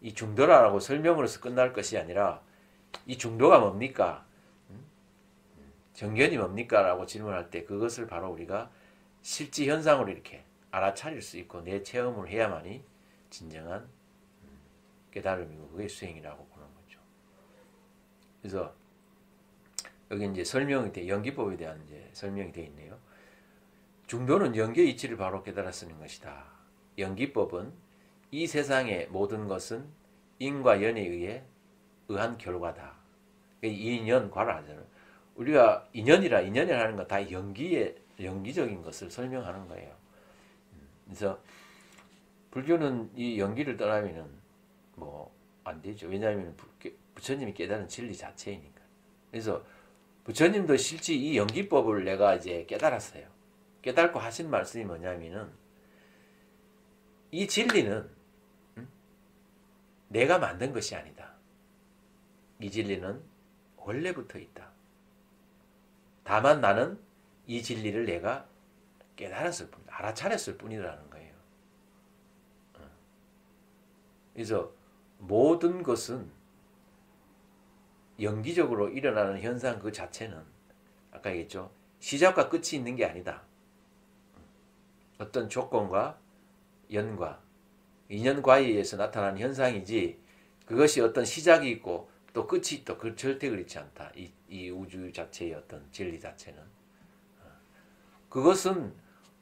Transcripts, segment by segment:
이 중도라고 설명으로서 끝날 것이 아니라 이 중도가 뭡니까? 정견이 뭡니까? 라고 질문할 때 그것을 바로 우리가 실제 현상으로 이렇게 알아차릴 수 있고 내 체험을 해야만이 진정한 깨달음이고 그게 수행이라고 보는 거죠. 그래서 여기 이제 설명이 돼 연기법에 대한 이제 설명이 되어 있네요. 중도는 연기의 이치를 바로 깨달아 쓰는 것이다. 연기법은 이 세상의 모든 것은 인과 연에 의해 의한 결과다. 인연 과를 하잖아요. 우리가 인연이라는 건 다 연기적인 것을 설명하는 거예요. 그래서 불교는 이 연기를 떠나면은 뭐 안 되죠. 왜냐하면 부처님이 깨달은 진리 자체이니까. 그래서 부처님도 실제 이 연기법을 내가 이제 깨달았어요. 깨닫고 하신 말씀이 뭐냐면은 이 진리는 내가 만든 것이 아니다. 이 진리는 원래부터 있다. 다만 나는 이 진리를 내가 깨달았을 뿐, 알아차렸을 뿐이라는 거예요. 그래서 모든 것은 연기적으로 일어나는 현상 그 자체는 아까 얘기했죠. 시작과 끝이 있는 게 아니다. 어떤 조건과 연과 인연과에 의해서 나타나는 현상이지 그것이 어떤 시작이 있고 또 끝이 있고 그 절대 그렇지 않다. 이 우주 자체의 어떤 진리 자체는 그것은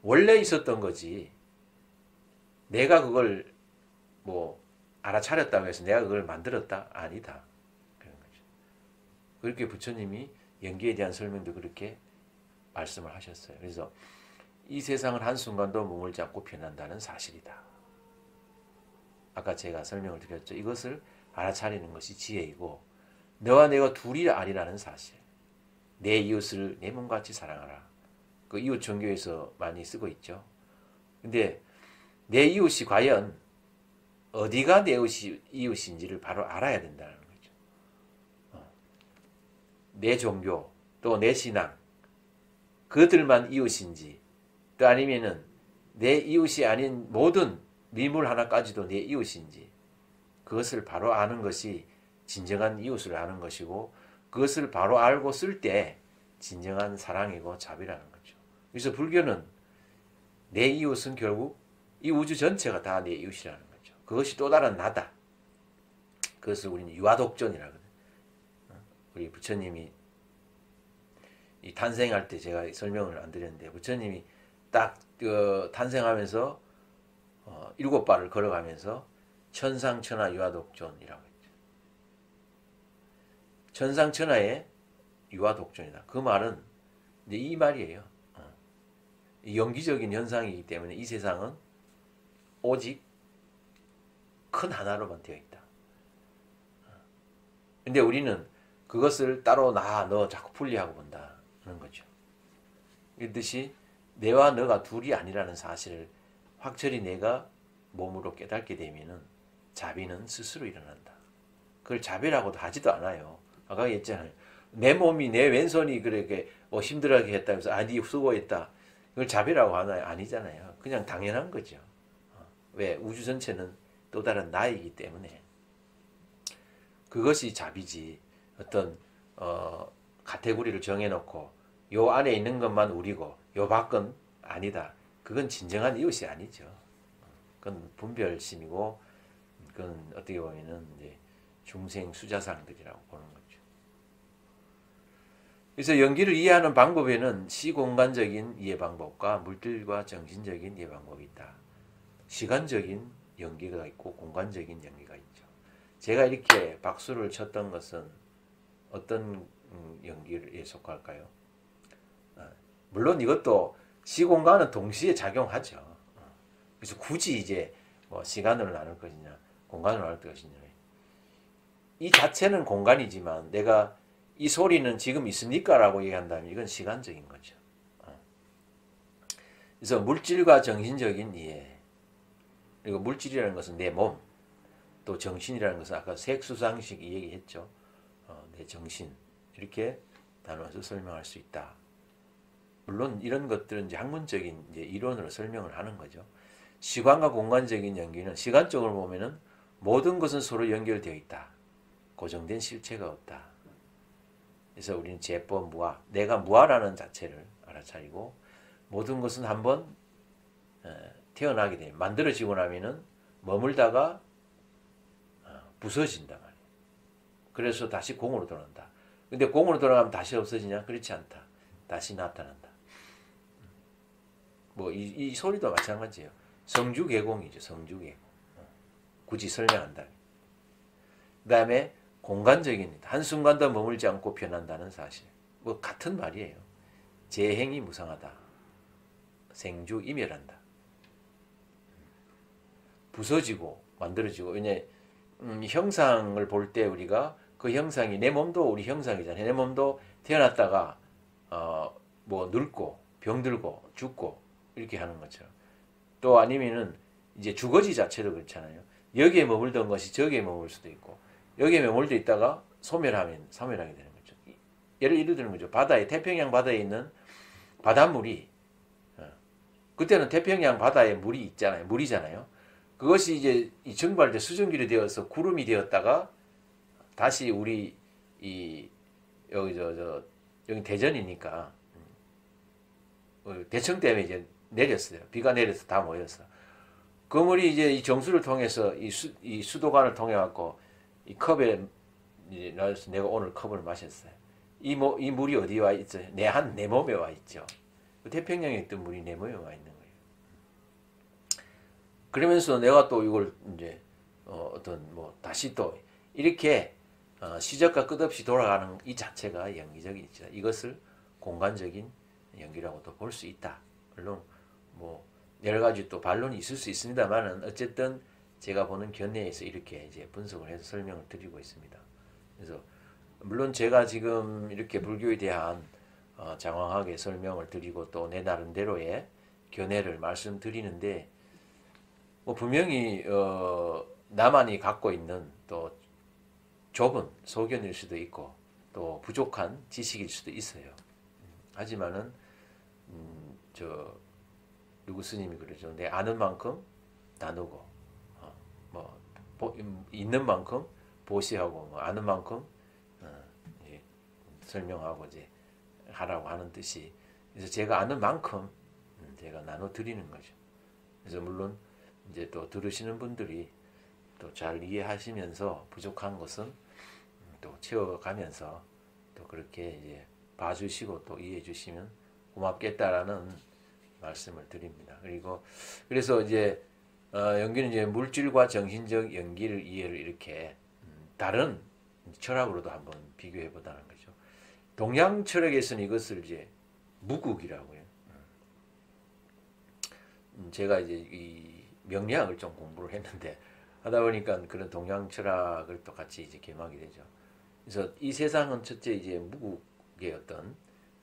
원래 있었던 거지 내가 그걸 뭐 알아차렸다고 해서 내가 그걸 만들었다? 아니다. 그런 거죠. 그렇게 부처님이 연기에 대한 설명도 그렇게 말씀을 하셨어요. 그래서 이 세상은 한순간도 머물지 않고 변한다는 사실이다. 아까 제가 설명을 드렸죠. 이것을 알아차리는 것이 지혜이고 너와 내가 둘이 아니라는 사실. 내 이웃을 내 몸같이 사랑하라. 그 이웃 종교에서 많이 쓰고 있죠. 근데 내 이웃이 과연 어디가 내 이웃인지를 바로 알아야 된다는 거죠. 내 종교 또 내 신앙 그들만 이웃인지 또 아니면은 내 이웃이 아닌 모든 미물 하나까지도 내 이웃인지 그것을 바로 아는 것이 진정한 이웃을 아는 것이고 그것을 바로 알고 쓸 때 진정한 사랑이고 자비라는 거죠. 그래서 불교는 내 이웃은 결국 이 우주 전체가 다 내 이웃이라는 거죠. 그것이 또 다른 나다. 그것을 우리는 유아독존이라고 하거든요. 우리 부처님이 이 탄생할 때 제가 설명을 안 드렸는데 부처님이 딱 탄생하면서 7발을 걸어가면서 천상천하 유아독존이라고 했죠. 천상천하의 유아독존이다. 그 말은 이제 이 말이에요. 연기적인 현상이기 때문에 이 세상은 오직 큰 하나로만 되어 있다. 근데 우리는 그것을 따로 너 자꾸 분리하고 본다는 거죠. 이듯이 내와 너가 둘이 아니라는 사실을 확철히 내가 몸으로 깨닫게 되면은 자비는 스스로 일어난다. 그걸 자비라고도 하지도 않아요. 아까 얘기했잖아요. 내 몸이 내 왼손이 그렇게 힘들게 했다면서 네 수고했다. 그걸 자비라고 하나요? 아니잖아요. 그냥 당연한 거죠. 왜? 우주 전체는 또 다른 나이기 때문에 그것이 자비지. 어떤 카테고리를 정해놓고 요 안에 있는 것만 우리고 요 밖은 아니다. 그건 진정한 이웃이 아니죠. 그건 분별심이고 그건 어떻게 보면은 이제 중생 수자상들이라고 보는 거죠. 그래서 연기를 이해하는 방법에는 시공간적인 이해 방법과 물질과 정신적인 이해 방법이 있다. 시간적인 연기가 있고 공간적인 연기가 있죠. 제가 이렇게 박수를 쳤던 것은 어떤 연기에 속할까요? 물론 이것도 시공간은 동시에 작용하죠. 그래서 굳이 이제 뭐 시간으로 나눌 것이냐, 공간으로 나눌 것이냐. 이 자체는 공간이지만 내가 이 소리는 지금 있습니까? 라고 얘기한다면 이건 시간적인 거죠. 그래서 물질과 정신적인 이해. 그리고 물질이라는 것은 내 몸, 또 정신이라는 것은 아까 색수상식 얘기했죠. 내 정신. 이렇게 나눠서 설명할 수 있다. 물론 이런 것들은 이제 학문적인 이제 이론으로 설명을 하는 거죠. 시간과 공간적인 연기는 시간적으로 보면은 모든 것은 서로 연결되어 있다. 고정된 실체가 없다. 그래서 우리는 제법 무아, 내가 무아라는 자체를 알아차리고 모든 것은 한번 태어나게 되면 만들어지고 나면은 머물다가 부서진단 말이에요. 그래서 다시 공으로 돌아온다. 근데 공으로 돌아가면 다시 없어지냐? 그렇지 않다. 다시 나타난다. 뭐 이 소리도 마찬가지예요. 성주개공이죠. 성주개공. 굳이 설명한다. 그 다음에 공간적인 한순간도 머물지 않고 변한다는 사실. 뭐 같은 말이에요. 재행이 무상하다. 생주 이멸한다. 부서지고 만들어지고. 왜냐 형상을 볼 때 우리가 그 형상이 내 몸도 우리 형상이잖아요. 내 몸도 태어났다가 뭐 늙고 병들고 죽고 이렇게 하는 것처럼. 또 아니면은 이제 주거지 자체도 그렇잖아요. 여기에 머물던 것이 저기에 머물 수도 있고 여기에 머물러 있다가 소멸하게 되는 거죠. 예를 들는 거죠. 바다에 태평양 바다에 있는 바닷물이 그때는 태평양 바다에 물이 있잖아요. 물이잖아요. 그것이 이제 증발돼 수증기로 되어서 구름이 되었다가 다시 우리 여기 대전이니까 대청댐에 이제 내렸어요. 비가 내려서 다 모였어. 그 물이 이제 이 정수를 통해서 이 수도관을 통해 갖고 이 컵에 이제 나와서 내가 오늘 컵을 마셨어요. 이 물이 어디 와 있어요? 내 몸에 와 있죠. 태평양에 있던 물이 내 몸에 와 있는 거예요. 그러면서 내가 또 이걸 이제 어떤 뭐 다시 또 이렇게 시작과 끝없이 돌아가는 이 자체가 연기적인 있죠. 이것을 공간적인 연기라고도 볼 수 있다. 물론 뭐 여러 가지 또 반론이 있을 수 있습니다만은 어쨌든 제가 보는 견해에서 이렇게 이제 분석을 해서 설명을 드리고 있습니다. 그래서 물론 제가 지금 이렇게 불교에 대한 장황하게 설명을 드리고 또 내 나름대로의 견해를 말씀드리는데 뭐 분명히 나만이 갖고 있는 또 좁은 소견일 수도 있고 또 부족한 지식일 수도 있어요. 하지만은 누구 스님이 그러죠. 내 아는 만큼 나누고 있는 만큼 보시하고 뭐 아는 만큼 설명하고 이제 하라고 하는 뜻이. 그래서 제가 아는 만큼 제가 나눠 드리는 거죠. 그래서 물론 이제 또 들으시는 분들이 또 잘 이해하시면서 부족한 것은 또 채워가면서 또 그렇게 이제 봐주시고 또 이해해 주시면 고맙겠다라는 말씀을 드립니다. 그래서 이제 연기는 이제 물질과 정신적 연기를 이해를 이렇게 다른 철학으로도 한번 비교해 보자는 거죠. 동양 철학에서는 이것을 이제 무국이라고 해요. 제가 이제 이 명리학을 좀 공부를 했는데 하다 보니까 그런 동양 철학을 또 같이 이제 겸하게 되죠. 그래서 이 세상은 첫째 이제 무국의 어떤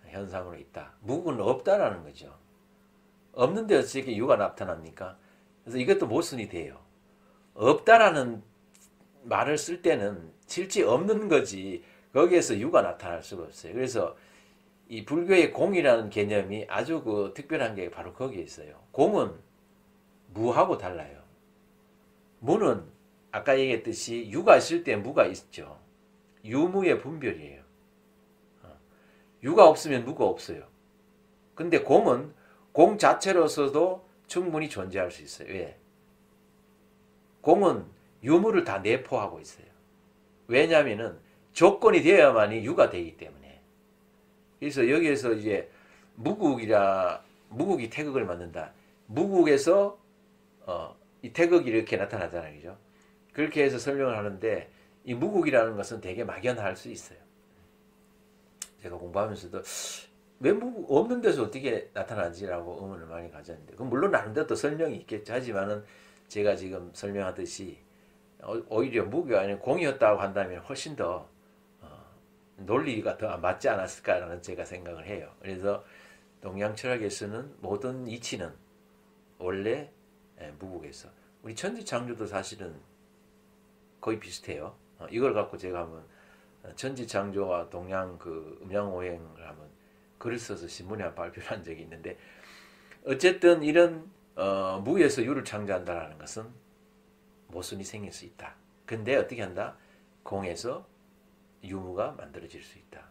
현상으로 있다. 무국은 없다라는 거죠. 없는데 어떻게 유가 나타납니까? 그래서 이것도 모순이 돼요. 없다라는 말을 쓸 때는 실제 없는 거지 거기에서 유가 나타날 수가 없어요. 그래서 이 불교의 공이라는 개념이 아주 그 특별한 게 바로 거기에 있어요. 공은 무하고 달라요. 무는 아까 얘기했듯이 유가 있을 때 무가 있죠. 유무의 분별이에요. 유가 없으면 무가 없어요. 근데 공은 공 자체로서도 충분히 존재할 수 있어요. 왜? 공은 유무를 다 내포하고 있어요. 왜냐하면은 조건이 되어야만이 유가 되기 때문에. 그래서 여기에서 이제 무국이 태극을 만든다. 무국에서 이 태극이 이렇게 나타나잖아요. 그죠? 그렇게 해서 설명을 하는데 이 무국이라는 것은 되게 막연할 수 있어요. 제가 공부하면서도 왜 무국 없는 데서 어떻게 나타나지라고 의문을 많이 가졌는데 그건 물론 나름대로 또 설명이 있겠죠. 하지만은 제가 지금 설명하듯이 오히려 무기가 아니라 공이었다고 한다면 훨씬 더 논리가 더 맞지 않았을까라는 제가 생각을 해요. 그래서 동양 철학에서는 모든 이치는 원래 무국에서 우리 천지창조도 사실은 거의 비슷해요. 이걸 갖고 제가 한번 천지창조와 동양 그 음양오행을 한번 글을 써서 신문에 발표를 한 적이 있는데 어쨌든 이런 무에서 유를 창조한다는 것은 모순이 생길 수 있다. 근데 어떻게 한다? 공에서 유무가 만들어질 수 있다.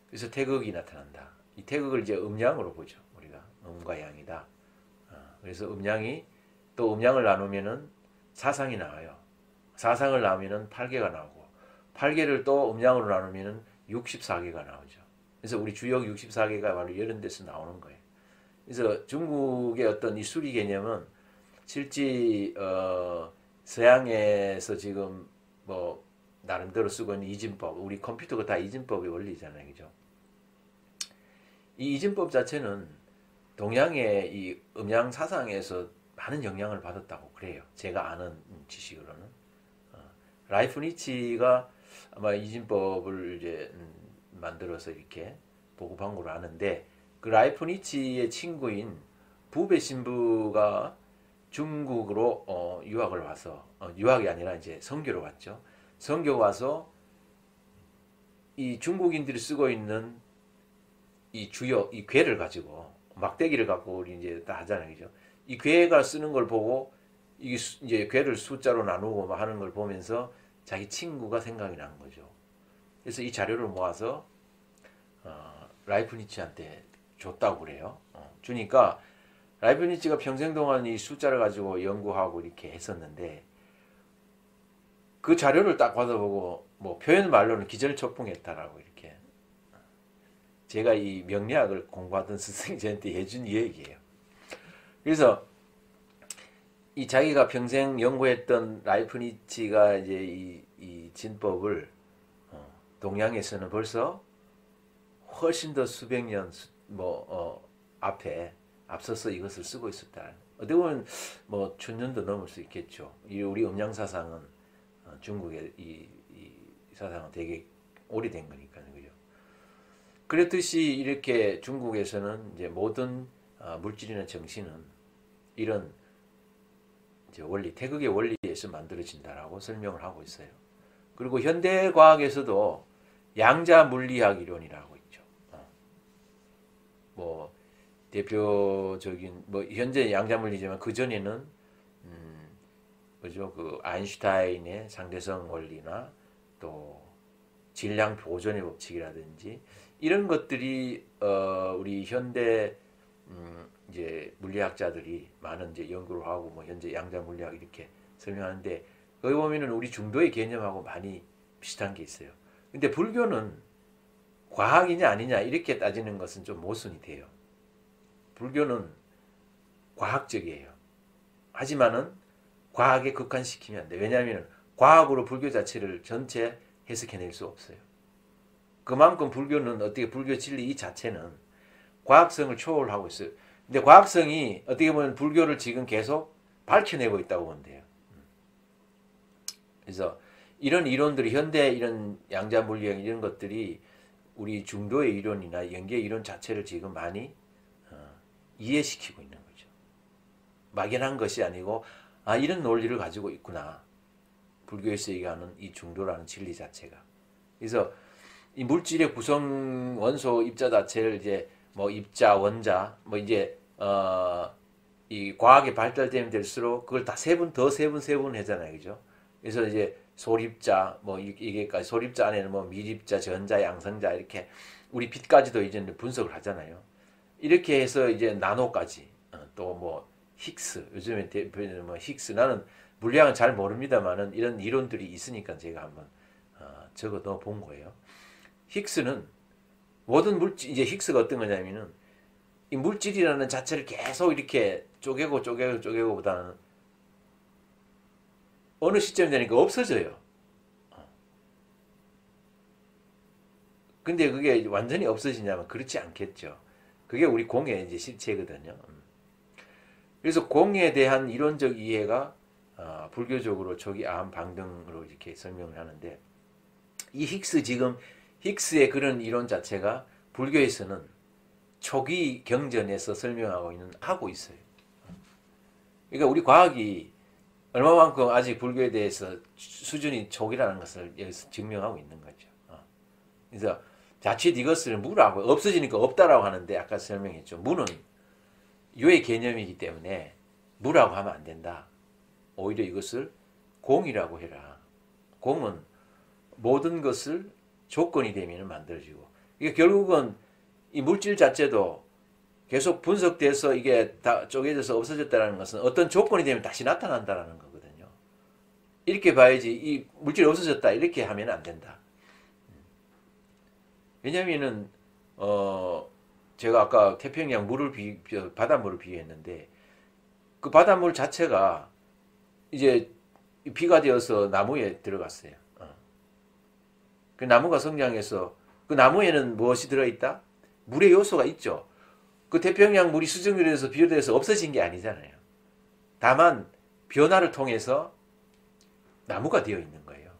그래서 태극이 나타난다. 이 태극을 이제 음양으로 보죠. 우리가 음과 양이다. 그래서 음양이 또 음양을 나누면은 사상이 나와요. 사상을 나누면은 8개가 나오고 8개를 또 음양으로 나누면은 64개가 나오죠. 그래서 우리 주역 64개가 바로 이런 데서 나오는 거예요. 그래서 중국의 어떤 이 수리 개념은 실제 서양에서 지금 뭐 나름대로 쓰고 있는 이진법, 우리 컴퓨터가 다 이진법의 원리잖아요, 그죠? 이 이진법 자체는 동양의 이 음양 사상에서 많은 영향을 받았다고 그래요. 제가 아는 지식으로는. 라이프니치가 아마 이진법을 이제 만들어서 이렇게 보고방구를 하는데 그 라이프니치의 친구인 부배 신부가 중국으로 유학을 와서 유학이 아니라 이제 선교로 왔죠. 선교 와서 이 중국인들이 쓰고 있는 이 주요 이 괴를 가지고 막대기를 갖고 우리 이제 다 하잖아요, 그죠? 이 괴가 쓰는 걸 보고 이게 이제 괴를 숫자로 나누고 막 하는 걸 보면서 자기 친구가 생각이 난 거죠. 그래서 이 자료를 모아서 라이프니치한테 줬다고 그래요. 주니까 라이프니치가 평생 동안 이 숫자를 가지고 연구하고 이렇게 했었는데 그 자료를 딱 받아보고 뭐 표현 말로는 기절초풍했다라고 이렇게 제가 이 명리학을 공부하던 스승님한테 해준 얘기예요. 그래서 이 자기가 평생 연구했던 라이프니치가 이제 이 진법을 동양에서는 벌써 훨씬 더 수백 년 앞에 앞서서 이것을 쓰고 있었다. 어떻게 보면 뭐 천년도 넘을 수 있겠죠. 우리 음양 사상은 중국의 이 사상은 되게 오래된 거니까요, 그죠? 그렇듯이 이렇게 중국에서는 이제 모든 물질이나 정신은 이런 이제 원리, 태극의 원리에서 만들어진다라고 설명을 하고 있어요. 그리고 현대 과학에서도 양자 물리학 이론이라고 있죠. 뭐 대표적인 뭐 현재 양자 물리지만 그 전에는 그죠? 그 아인슈타인의 상대성 원리나 또 질량 보존의 법칙이라든지 이런 것들이 우리 현대 이제 물리학자들이 많은 이제 연구를 하고 뭐 현재 양자 물리학 이렇게 설명하는데 거기 보면은 우리 중도의 개념하고 많이 비슷한 게 있어요. 근데 불교는 과학이냐 아니냐 이렇게 따지는 것은 좀 모순이 돼요. 불교는 과학적이에요. 하지만은 과학에 국한시키면 안 돼. 왜냐하면 과학으로 불교 자체를 전체 해석해낼 수 없어요. 그만큼 불교는 어떻게 불교 진리 이 자체는 과학성을 초월하고 있어요. 근데 과학성이 어떻게 보면 불교를 지금 계속 밝혀내고 있다고 보면 돼요. 그래서 이런 이론들이 현대 이런 양자 물리학 이런 것들이 우리 중도의 이론이나 연계의 이론 자체를 지금 많이 이해시키고 있는 거죠. 막연한 것이 아니고 이런 논리를 가지고 있구나. 불교에서 얘기하는 이 중도라는 진리 자체가. 그래서 이 물질의 구성 원소 입자 자체를 이제 뭐 입자, 원자, 뭐 이제 이 과학이 발달되면 될수록 그걸 다 세분 하잖아요, 그죠? 그래서 이제 소립자, 뭐 이게까지 소립자 안에는 뭐 미립자, 전자, 양성자 이렇게 우리 빛까지도 이제 분석을 하잖아요. 이렇게 해서 이제 나노까지 또 뭐 힉스 요즘에 대표는 뭐 힉스 나는 물리학은 잘 모릅니다만은 이런 이론들이 있으니까 제가 한번 적어 넣어 본 거예요. 힉스는 모든 물질 이제 힉스가 어떤 거냐면은 이 물질이라는 자체를 계속 이렇게 쪼개고 보다는 어느 시점이 되니까 없어져요. 근데 그게 완전히 없어지냐면 그렇지 않겠죠. 그게 우리 공의 이제 실체거든요. 그래서 공에 대한 이론적 이해가 불교적으로 초기 아함 방등으로 이렇게 설명을 하는데 이 힉스의 그런 이론 자체가 불교에서는 초기 경전에서 하고 있어요. 그러니까 우리 과학이 얼마만큼 아직 불교에 대해서 수준이 초기라는 것을 여기서 증명하고 있는 거죠. 그래서 자칫 이것을 무라고 없어지니까 없다라고 하는데 아까 설명했죠. 무는 유의 개념이기 때문에 무라고 하면 안 된다. 오히려 이것을 공이라고 해라. 공은 모든 것을 조건이 되면 만들어지고, 이게 결국은 이 물질 자체도 계속 분석돼서 이게 다 쪼개져서 없어졌다는 것은 어떤 조건이 되면 다시 나타난다는 거거든요. 이렇게 봐야지 이 물질이 없어졌다 이렇게 하면 안 된다. 왜냐면은 제가 아까 태평양 물을 바닷물을 비유했는데, 그 바닷물 자체가 이제 비가 되어서 나무에 들어갔어요. 그 나무가 성장해서 그 나무에는 무엇이 들어있다? 물의 요소가 있죠. 그 태평양 물이 수증기로 돼서 비로 돼서 없어진 게 아니잖아요. 다만 변화를 통해서 나무가 되어 있는 거예요.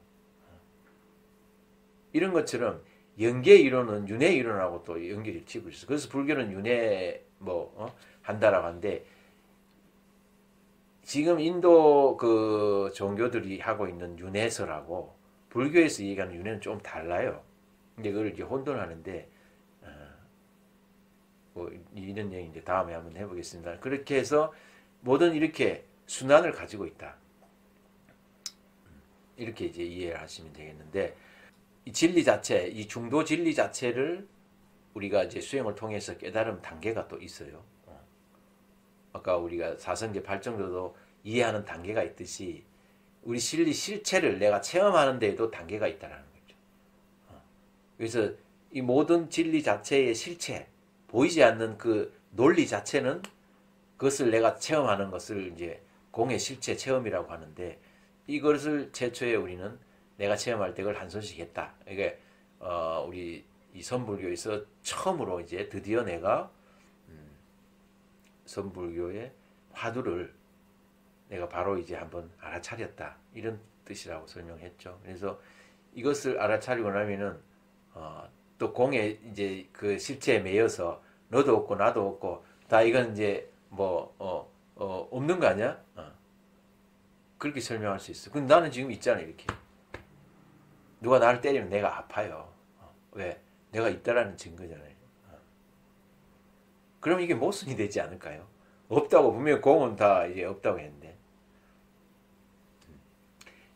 이런 것처럼 연계 이론은 윤회 이론하고 또 연결이 되고 있어요. 그래서 불교는 윤회 한다라고 하는데, 지금 인도 그 종교들이 하고 있는 윤회설하고 불교에서 얘기하는 윤회는 좀 달라요. 근데 그걸 이제 혼돈하는데, 이런 얘기 이제 다음에 한번 해보겠습니다. 그렇게 해서 모든 이렇게 순환을 가지고 있다. 이렇게 이제 이해를 하시면 되겠는데, 이 진리 자체, 이 중도 진리 자체를 우리가 이제 수행을 통해서 깨달음 단계가 또 있어요. 아까 우리가 사성제 8정도도 이해하는 단계가 있듯이 우리 진리 실체를 내가 체험하는 데에도 단계가 있다는 거죠. 그래서 이 모든 진리 자체의 실체, 보이지 않는 그 논리 자체는 그것을 내가 체험하는 것을 이제 공의 실체 체험이라고 하는데, 이것을 최초에 우리는 내가 체험할 때 그걸 한 손씩 했다. 이게 우리 이 선불교에서 처음으로 이제 드디어 내가 선불교의 화두를 내가 바로 이제 한번 알아차렸다. 이런 뜻이라고 설명했죠. 그래서 이것을 알아차리고 나면은 또 공에 이제 그 실체에 매여서 너도 없고 나도 없고 다 이건 이제 없는 거 아니야? 그렇게 설명할 수 있어. 근데 나는 지금 있잖아 이렇게. 누가 나를 때리면 내가 아파요. 왜? 내가 있다라는 증거잖아요. 그럼 이게 모순이 되지 않을까요? 없다고 분명히 공은 다 이제 없다고 했는데,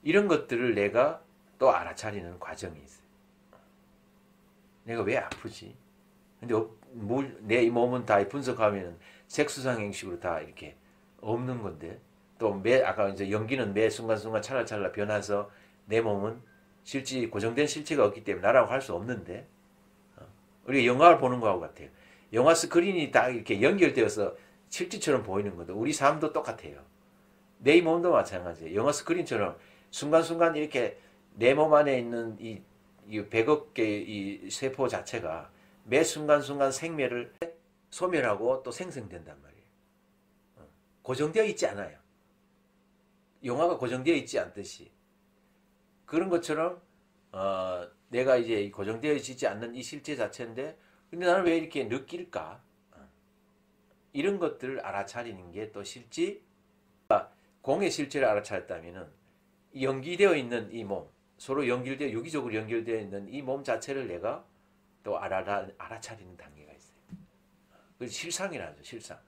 이런 것들을 내가 또 알아차리는 과정이 있어요. 내가 왜 아프지? 근데 내 몸은 다 분석하면 색수상 행식으로 다 이렇게 없는 건데, 또 아까 이제 연기는 매 순간순간 찰나찰나 변해서 내 몸은 고정된 실체가 없기 때문에 나라고 할 수 없는데, 우리가 영화를 보는 거하고 같아요. 영화 스크린이 딱 이렇게 연결되어서 실제처럼 보이는 것도 우리 삶도 똑같아요. 내 몸도 마찬가지예요. 영화 스크린처럼 순간순간 이렇게 내 몸 안에 있는 이 100억 개의 이 세포 자체가 매 순간순간 생매를 소멸하고 또 생성된단 말이에요. 고정되어 있지 않아요. 영화가 고정되어 있지 않듯이. 그런 것처럼 내가 이제 고정되어 있지 않는 이 실체 자체인데, 근데 나는 왜 이렇게 느낄까? 이런 것들을 알아차리는 게 또 실제 공의 실체를 알아차렸다면은 연기되어 있는 이 몸, 서로 유기적으로 연결되어 있는 이 몸 자체를 내가 또 알아차리는 단계가 있어요. 그 실상이라죠, 실상.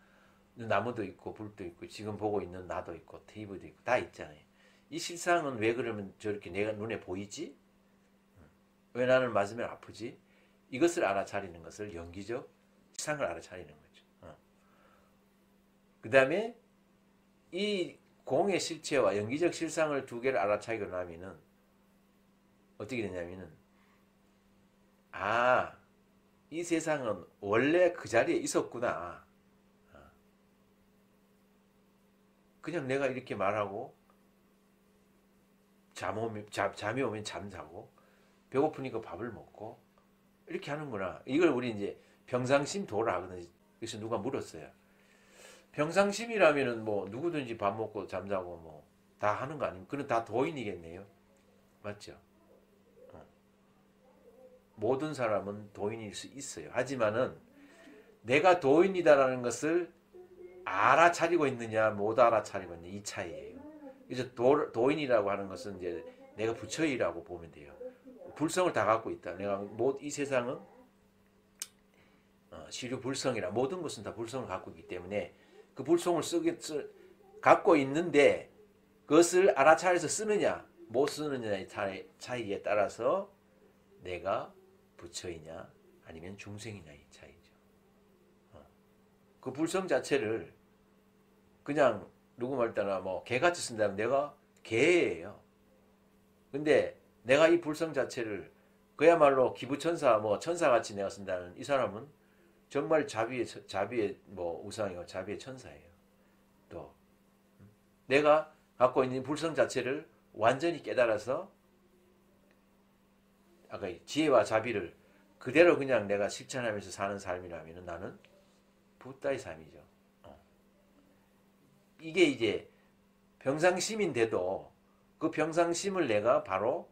나무도 있고 불도 있고 지금 보고 있는 나도 있고 테이블도 있고 다 있잖아요. 이 실상은 왜 그러면 저렇게 내가 눈에 보이지? 왜 나는 맞으면 아프지? 이것을 알아차리는 것을 연기적 실상을 알아차리는 거죠. 그 다음에 이 공의 실체와 연기적 실상을 두 개를 알아차리고 나면은 어떻게 되냐면은, 이 세상은 원래 그 자리에 있었구나. 그냥 내가 이렇게 말하고 잠이 오면 잠자고 배고프니까 밥을 먹고 이렇게 하는구나. 이걸 우리 이제 평상심도라 하거든요. 그래서 누가 물었어요. 평상심이라면은 누구든지 밥 먹고 잠자고 다 하는 거 아닙니까? 그건 다 도인이겠네요. 맞죠? 모든 사람은 도인일 수 있어요. 하지만은 내가 도인이다라는 것을 알아차리고 있느냐 못 알아차리고 있느냐 이 차이예요. 그래서 도인이라고 하는 것은 이제 내가 부처이라고 보면 돼요. 불성을 다 갖고 있다. 내가 이 세상은 시류 불성이라 모든 것은 다 불성을 갖고 있기 때문에 그 불성을 갖고 있는데 그것을 알아차려서 쓰느냐 못 쓰느냐의 차이에 따라서 내가 부처이냐 아니면 중생이냐의 차이죠. 그 불성 자체를 그냥 누구 말 따라 뭐 개같이 쓴다면 내가 개예요. 근데 내가 이 불성 자체를 그야말로 기부천사 뭐 천사같이 내가 쓴다는 이 사람은 정말 자비의 뭐 우상이고 자비의 천사예요. 또 내가 갖고 있는 불성 자체를 완전히 깨달아서 아까 지혜와 자비를 그대로 그냥 내가 실천하면서 사는 삶이라면 나는 붓다의 삶이죠. 이게 이제 평상심인데도 그 평상심을 내가 바로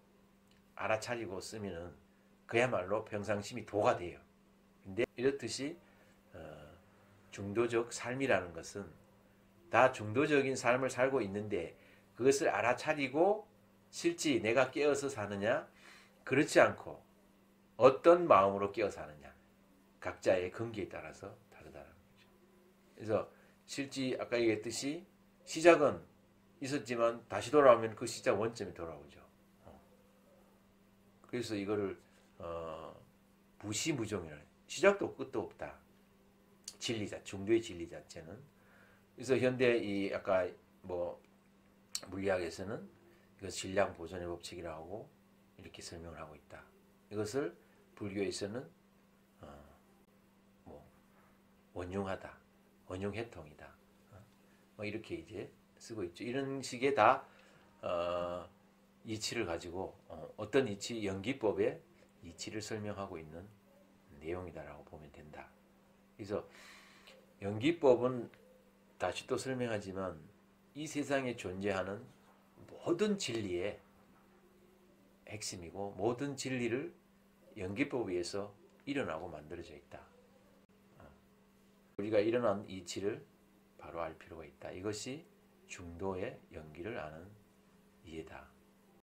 알아차리고 쓰면은 그야말로 평상심이 도가 돼요. 근데 이렇듯이 중도적 삶이라는 것은 다 중도적인 삶을 살고 있는데 그것을 알아차리고 실제 내가 깨어서 사느냐 그렇지 않고 어떤 마음으로 깨어 사느냐 각자의 근기에 따라서 다르다는 거죠. 그래서 실제 아까 얘기했듯이 시작은 있었지만 다시 돌아오면 그 시작 원점에 돌아오죠. 그래서 이거를 무시무종이라는 시작도 끝도 없다. 중도의 진리 자체는. 그래서 현대 이 아까 뭐 물리학에서는 이것 질량 보존의 법칙이라고 이렇게 설명을 하고 있다. 이것을 불교에서는 뭐 원융하다, 원융해통이다. 뭐 이렇게 이제 쓰고 있죠. 이런 식의 다 이치를 가지고 어떤 이치, 연기법의 이치를 설명하고 있는 내용이다라고 보면 된다. 그래서 연기법은 다시 또 설명하지만 이 세상에 존재하는 모든 진리의 핵심이고 모든 진리를 연기법에 의해서 일어나고 만들어져 있다. 우리가 일어난 이치를 바로 알 필요가 있다. 이것이 중도의 연기를 아는 이해다.